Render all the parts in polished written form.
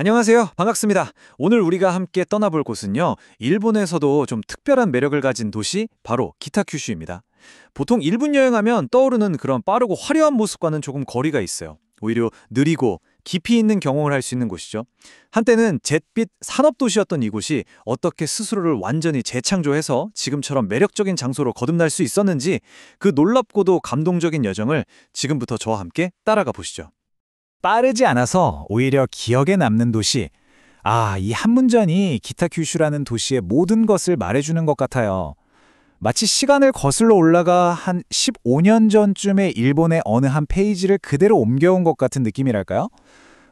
안녕하세요. 반갑습니다. 오늘 우리가 함께 떠나볼 곳은요, 일본에서도 좀 특별한 매력을 가진 도시, 바로 기타큐슈입니다. 보통 일본 여행하면 떠오르는 그런 빠르고 화려한 모습과는 조금 거리가 있어요. 오히려 느리고 깊이 있는 경험을 할 수 있는 곳이죠. 한때는 잿빛 산업도시였던 이곳이 어떻게 스스로를 완전히 재창조해서 지금처럼 매력적인 장소로 거듭날 수 있었는지, 그 놀랍고도 감동적인 여정을 지금부터 저와 함께 따라가 보시죠. 빠르지 않아서 오히려 기억에 남는 도시. 이 한 문장이 기타큐슈라는 도시의 모든 것을 말해주는 것 같아요. 마치 시간을 거슬러 올라가 한 15년 전쯤에 일본의 어느 한 페이지를 그대로 옮겨온 것 같은 느낌이랄까요?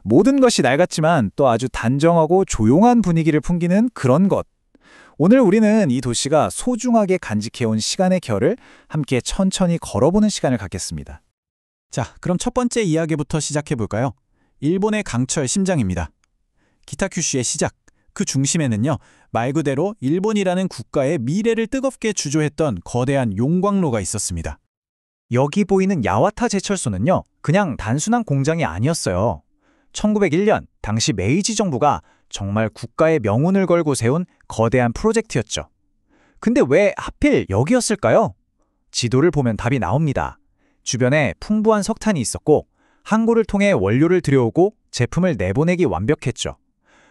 모든 것이 낡았지만 또 아주 단정하고 조용한 분위기를 풍기는 그런 것. 오늘 우리는 이 도시가 소중하게 간직해온 시간의 결을 함께 천천히 걸어보는 시간을 갖겠습니다. 자, 그럼 첫 번째 이야기부터 시작해볼까요? 일본의 강철 심장입니다. 기타큐슈의 시작, 그 중심에는요, 말 그대로 일본이라는 국가의 미래를 뜨겁게 주조했던 거대한 용광로가 있었습니다. 여기 보이는 야와타 제철소는요, 그냥 단순한 공장이 아니었어요. 1901년 당시 메이지 정부가 정말 국가의 명운을 걸고 세운 거대한 프로젝트였죠. 근데 왜 하필 여기였을까요? 지도를 보면 답이 나옵니다. 주변에 풍부한 석탄이 있었고 항구를 통해 원료를 들여오고 제품을 내보내기 완벽했죠.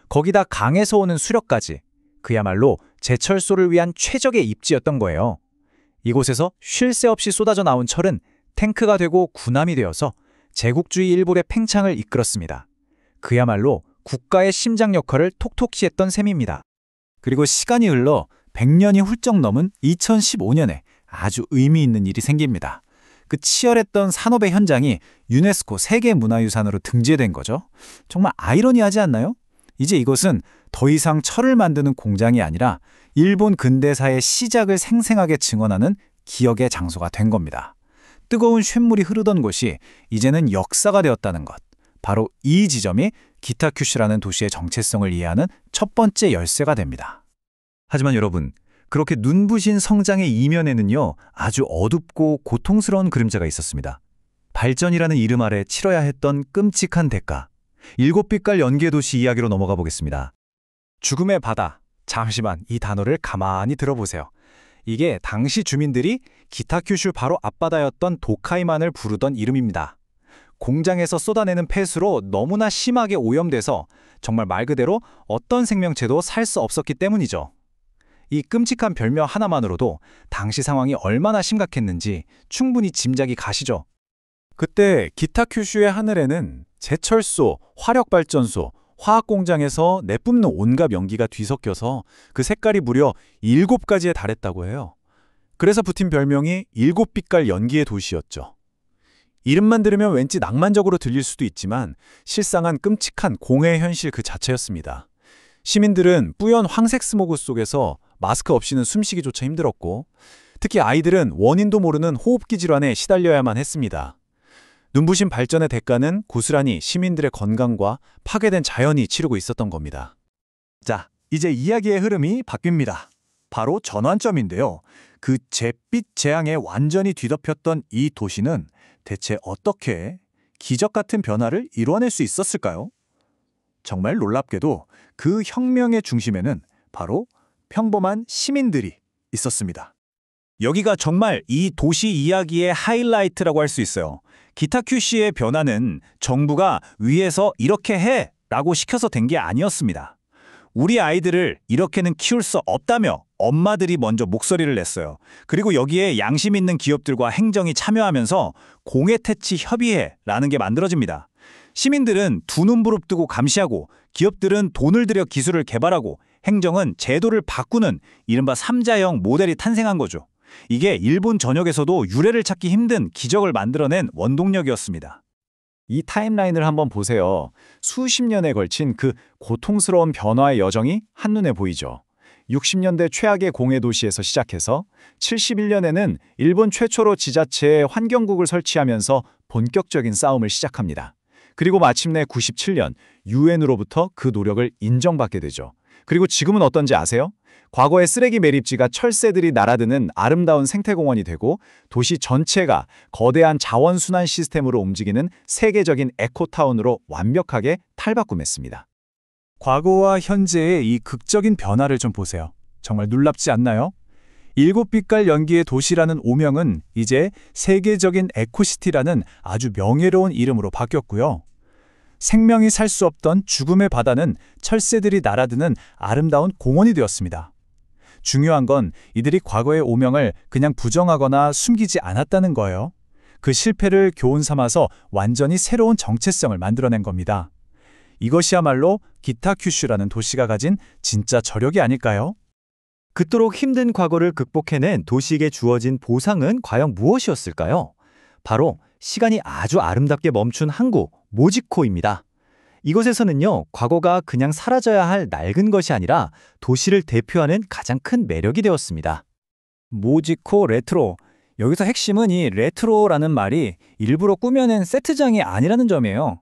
거기다 강에서 오는 수력까지. 그야말로 제철소를 위한 최적의 입지였던 거예요. 이곳에서 쉴 새 없이 쏟아져 나온 철은 탱크가 되고 군함이 되어서 제국주의 일본의 팽창을 이끌었습니다. 그야말로 국가의 심장 역할을 톡톡히 했던 셈입니다. 그리고 시간이 흘러 100년이 훌쩍 넘은 2015년에 아주 의미 있는 일이 생깁니다. 그 치열했던 산업의 현장이 유네스코 세계문화유산으로 등재된 거죠. 정말 아이러니하지 않나요? 이제 이곳은 더 이상 철을 만드는 공장이 아니라 일본 근대사의 시작을 생생하게 증언하는 기억의 장소가 된 겁니다. 뜨거운 쇳물이 흐르던 곳이 이제는 역사가 되었다는 것. 바로 이 지점이 기타큐슈라는 도시의 정체성을 이해하는 첫 번째 열쇠가 됩니다. 하지만 여러분, 그렇게 눈부신 성장의 이면에는요, 아주 어둡고 고통스러운 그림자가 있었습니다. 발전이라는 이름 아래 치러야 했던 끔찍한 대가. 7빛깔 연기의 도시 이야기로 넘어가 보겠습니다. 죽음의 바다. 잠시만 이 단어를 가만히 들어보세요. 이게 당시 주민들이 기타큐슈 바로 앞바다였던 도카이만을 부르던 이름입니다. 공장에서 쏟아내는 폐수로 너무나 심하게 오염돼서 정말 말 그대로 어떤 생명체도 살 수 없었기 때문이죠. 이 끔찍한 별명 하나만으로도 당시 상황이 얼마나 심각했는지 충분히 짐작이 가시죠. 그때 기타큐슈의 하늘에는 제철소, 화력발전소, 화학공장에서 내뿜는 온갖 연기가 뒤섞여서 그 색깔이 무려 7가지에 달했다고 해요. 그래서 붙은 별명이 7빛깔 연기의 도시였죠. 이름만 들으면 왠지 낭만적으로 들릴 수도 있지만 실상은 끔찍한 공해의 현실 그 자체였습니다. 시민들은 뿌연 황색 스모그 속에서 마스크 없이는 숨쉬기조차 힘들었고, 특히 아이들은 원인도 모르는 호흡기 질환에 시달려야만 했습니다. 눈부신 발전의 대가는 고스란히 시민들의 건강과 파괴된 자연이 치르고 있었던 겁니다. 자, 이제 이야기의 흐름이 바뀝니다. 바로 전환점인데요. 그 잿빛 재앙에 완전히 뒤덮였던 이 도시는 대체 어떻게 기적 같은 변화를 이뤄낼 수 있었을까요? 정말 놀랍게도 그 혁명의 중심에는 바로 평범한 시민들이 있었습니다. 여기가 정말 이 도시 이야기의 하이라이트라고 할 수 있어요. 기타큐슈의 변화는 정부가 위에서 이렇게 해! 라고 시켜서 된 게 아니었습니다. 우리 아이들을 이렇게는 키울 수 없다며 엄마들이 먼저 목소리를 냈어요. 그리고 여기에 양심 있는 기업들과 행정이 참여하면서 공해태치 협의회라는 게 만들어집니다. 시민들은 두 눈 부릅뜨고 감시하고 기업들은 돈을 들여 기술을 개발하고 행정은 제도를 바꾸는 이른바 삼자형 모델이 탄생한 거죠. 이게 일본 전역에서도 유례를 찾기 힘든 기적을 만들어낸 원동력이었습니다. 이 타임라인을 한번 보세요. 수십 년에 걸친 그 고통스러운 변화의 여정이 한눈에 보이죠. 60년대 최악의 공해 도시에서 시작해서 71년에는 일본 최초로 지자체의 환경국을 설치하면서 본격적인 싸움을 시작합니다. 그리고 마침내 97년 유엔으로부터 그 노력을 인정받게 되죠. 그리고 지금은 어떤지 아세요? 과거의 쓰레기 매립지가 철새들이 날아드는 아름다운 생태공원이 되고 도시 전체가 거대한 자원순환 시스템으로 움직이는 세계적인 에코타운으로 완벽하게 탈바꿈했습니다. 과거와 현재의 이 극적인 변화를 좀 보세요. 정말 놀랍지 않나요? 일곱 빛깔 연기의 도시라는 오명은 이제 세계적인 에코시티라는 아주 명예로운 이름으로 바뀌었고요. 생명이 살 수 없던 죽음의 바다는 철새들이 날아드는 아름다운 공원이 되었습니다. 중요한 건 이들이 과거의 오명을 그냥 부정하거나 숨기지 않았다는 거예요. 그 실패를 교훈 삼아서 완전히 새로운 정체성을 만들어낸 겁니다. 이것이야말로 기타 큐슈라는 도시가 가진 진짜 저력이 아닐까요? 그토록 힘든 과거를 극복해낸 도시에게 주어진 보상은 과연 무엇이었을까요? 바로 시간이 아주 아름답게 멈춘 항구 모지코입니다. 이곳에서는요, 과거가 그냥 사라져야 할 낡은 것이 아니라 도시를 대표하는 가장 큰 매력이 되었습니다. 모지코 레트로. 여기서 핵심은 이 레트로라는 말이 일부러 꾸며낸 세트장이 아니라는 점이에요.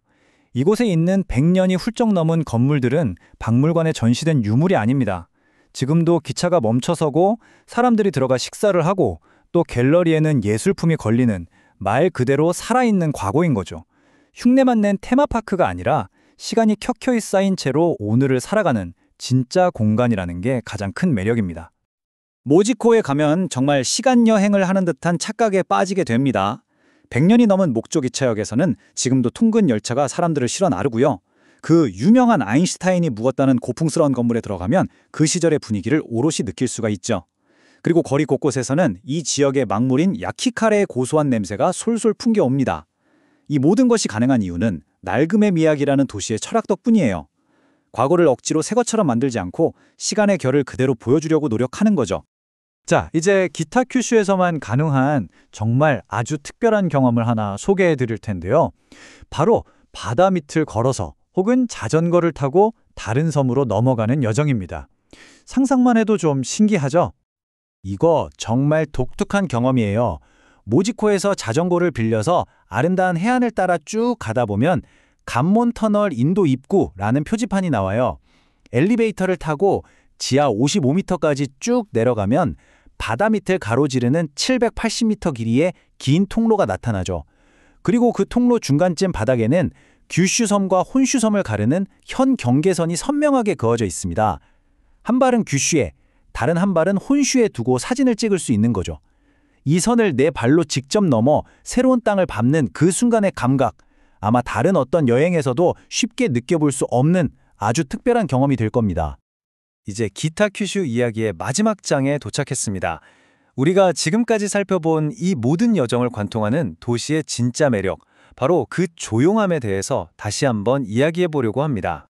이곳에 있는 100년이 훌쩍 넘은 건물들은 박물관에 전시된 유물이 아닙니다. 지금도 기차가 멈춰서고 사람들이 들어가 식사를 하고 또 갤러리에는 예술품이 걸리는 말 그대로 살아있는 과거인 거죠. 흉내만 낸 테마파크가 아니라 시간이 켜켜이 쌓인 채로 오늘을 살아가는 진짜 공간이라는 게 가장 큰 매력입니다. 모지코에 가면 정말 시간 여행을 하는 듯한 착각에 빠지게 됩니다. 100년이 넘은 목조 기차역에서는 지금도 퉁근 열차가 사람들을 실어 나르고요. 그 유명한 아인슈타인이 묵었다는 고풍스러운 건물에 들어가면 그 시절의 분위기를 오롯이 느낄 수가 있죠. 그리고 거리 곳곳에서는 이 지역의 막물인 야키카레의 고소한 냄새가 솔솔 풍겨옵니다. 이 모든 것이 가능한 이유는 낡음의 미학이라는 도시의 철학 덕분이에요. 과거를 억지로 새 것처럼 만들지 않고 시간의 결을 그대로 보여주려고 노력하는 거죠. 자, 이제 기타 큐슈에서만 가능한 정말 아주 특별한 경험을 하나 소개해 드릴 텐데요. 바로 바다 밑을 걸어서 혹은 자전거를 타고 다른 섬으로 넘어가는 여정입니다. 상상만 해도 좀 신기하죠? 이거 정말 독특한 경험이에요. 모지코에서 자전거를 빌려서 아름다운 해안을 따라 쭉 가다 보면 간몬 터널 인도 입구라는 표지판이 나와요. 엘리베이터를 타고 지하 55m까지 쭉 내려가면 바다 밑을 가로지르는 780m 길이의 긴 통로가 나타나죠. 그리고 그 통로 중간쯤 바닥에는 규슈섬과 혼슈섬을 가르는 현 경계선이 선명하게 그어져 있습니다. 한 발은 규슈에, 다른 한 발은 혼슈에 두고 사진을 찍을 수 있는 거죠. 이 선을 내 발로 직접 넘어 새로운 땅을 밟는 그 순간의 감각, 아마 다른 어떤 여행에서도 쉽게 느껴볼 수 없는 아주 특별한 경험이 될 겁니다. 이제 기타 큐슈 이야기의 마지막 장에 도착했습니다. 우리가 지금까지 살펴본 이 모든 여정을 관통하는 도시의 진짜 매력, 바로 그 조용함에 대해서 다시 한번 이야기해 보려고 합니다.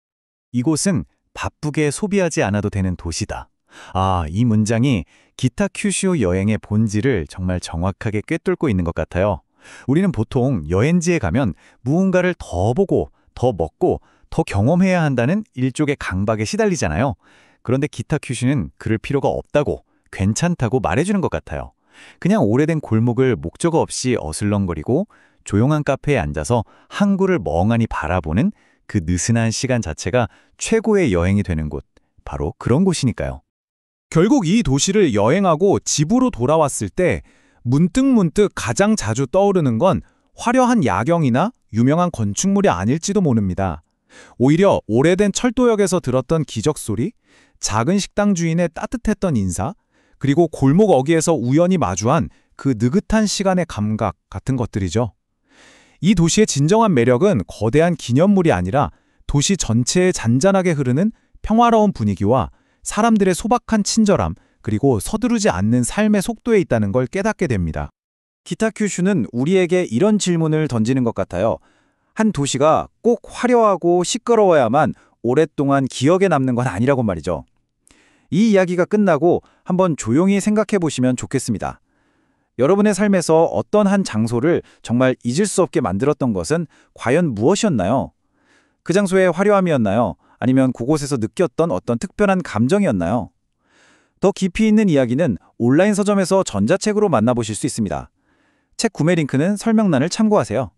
이곳은 바쁘게 소비하지 않아도 되는 도시다. 아, 이 문장이 기타 큐슈 여행의 본질을 정말 정확하게 꿰뚫고 있는 것 같아요. 우리는 보통 여행지에 가면 무언가를 더 보고, 더 먹고, 더 경험해야 한다는 일종의 강박에 시달리잖아요. 그런데 기타 큐슈는 그럴 필요가 없다고, 괜찮다고 말해주는 것 같아요. 그냥 오래된 골목을 목적어 없이 어슬렁거리고 조용한 카페에 앉아서 항구를 멍하니 바라보는 그 느슨한 시간 자체가 최고의 여행이 되는 곳, 바로 그런 곳이니까요. 결국 이 도시를 여행하고 집으로 돌아왔을 때 문득 가장 자주 떠오르는 건 화려한 야경이나 유명한 건축물이 아닐지도 모릅니다. 오히려 오래된 철도역에서 들었던 기적 소리, 작은 식당 주인의 따뜻했던 인사, 그리고 골목 어귀에서 우연히 마주한 그 느긋한 시간의 감각 같은 것들이죠. 이 도시의 진정한 매력은 거대한 기념물이 아니라 도시 전체에 잔잔하게 흐르는 평화로운 분위기와 사람들의 소박한 친절함, 그리고 서두르지 않는 삶의 속도에 있다는 걸 깨닫게 됩니다. 기타 큐슈는 우리에게 이런 질문을 던지는 것 같아요. 한 도시가 꼭 화려하고 시끄러워야만 오랫동안 기억에 남는 건 아니라고 말이죠. 이 이야기가 끝나고 한번 조용히 생각해 보시면 좋겠습니다. 여러분의 삶에서 어떤 한 장소를 정말 잊을 수 없게 만들었던 것은 과연 무엇이었나요? 그 장소의 화려함이었나요? 아니면 그곳에서 느꼈던 어떤 특별한 감정이었나요? 더 깊이 있는 이야기는 온라인 서점에서 전자책으로 만나보실 수 있습니다. 책 구매 링크는 설명란을 참고하세요.